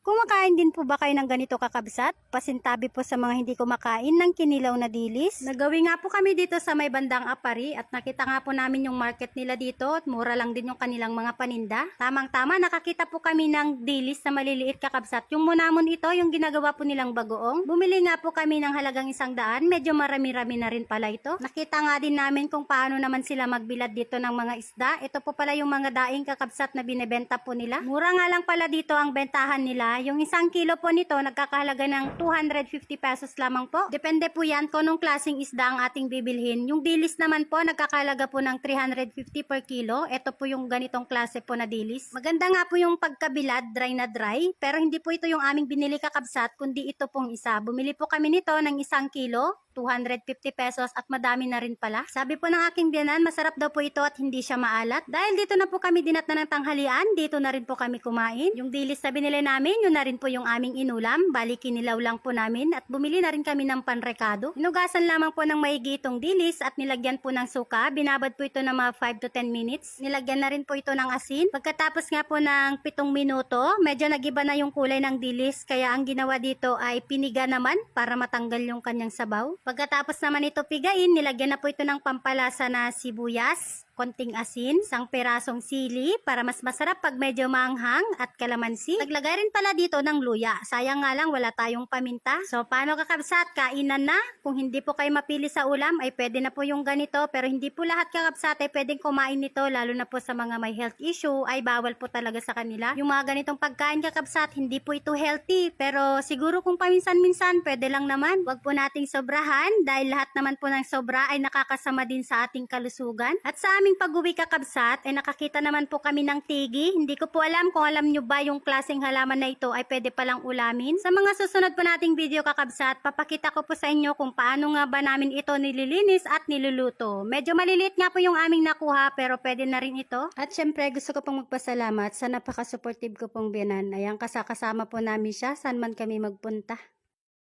Kumakain din po ba kayo ng ganito kakabsat? Pasintabi po sa mga hindi kumakain ng kinilaw na dilis. Nagawi nga po kami dito sa may bandang Apari at nakita nga po namin yung market nila dito at mura lang din yung kanilang mga paninda. Tamang-tama, nakakita po kami ng dilis na maliliit kakabsat. Yung munamon ito, yung ginagawa po nilang bagoong. Bumili nga po kami ng halagang 100, medyo marami-rami na rin pala ito. Nakita nga din namin kung paano naman sila magbilad dito ng mga isda. Ito po pala yung mga daing kakabsat na binebenta po nila. Mura nga lang pala dito ang bentahan nila. Yung 1 kilo po nito nagkakahalaga ng 250 pesos lamang po. Depende po yan kung anong klaseng isda ang ating bibilhin. Yung dilis naman po nagkakahalaga po ng 350 per kilo. Ito po yung ganitong klase po na dilis. Maganda nga po yung pagkabilad, dry na dry. Pero hindi po ito yung aming binili kakabsat, kundi ito pong isa. Bumili po kami nito ng 1 kilo. 250 pesos at madami na rin pala. Sabi po ng aking biyanan, masarap daw po ito at hindi siya maalat. Dahil dito na po kami dinatnan ng tanghalian, dito na rin po kami kumain. Yung dilis na binili namin, yun na rin po yung aming inulam. Bali kinilaw lang po namin at bumili na rin kami ng panrekado. Inugasan lamang po ng maigi itong dilis at nilagyan po ng suka. Binabad po ito ng mga 5 to 10 minutes. Nilagyan na rin po ito ng asin. Pagkatapos nga po ng 7 minuto, medyo nagiba na yung kulay ng dilis. Kaya ang ginawa dito ay piniga naman para matanggal yung kanyang sabaw. Pagkatapos naman ito pigain, nilagyan na po ito ng pampalasa na sibuyas, konting asin, 1 perasong sili para mas masarap pag medyo maanghang at kalamansi. Naglagay rin pala dito ng luya. Sayang nga lang wala tayong paminta. So paano kakabsat? Kainan na. Kung hindi po kayo mapili sa ulam ay pwede na po yung ganito, pero hindi po lahat kakabsat ay pwedeng kumain nito, lalo na po sa mga may health issue ay bawal po talaga sa kanila. Yung mga ganitong pagkain kakabsat, hindi po ito healthy, pero siguro kung paminsan-minsan pwede lang naman. Wag po nating sobrahan dahil lahat naman po ng sobra ay nakakasama din sa ating kalusugan. At sa aming pag-uwi kakabsat ay nakakita naman po kami ng tigi. Hindi ko po alam kung alam nyo ba yung klaseng halaman na ito ay pwede palang ulamin. Sa mga susunod po nating video kakabsat, papakita ko po sa inyo kung paano nga ba namin ito nililinis at niluluto. Medyo maliliit nga po yung aming nakuha pero pwede na rin ito. At syempre gusto ko pong magpasalamat sa napaka-supportive ko pong biyanan. Ayan, kasama po namin siya saan man kami magpunta.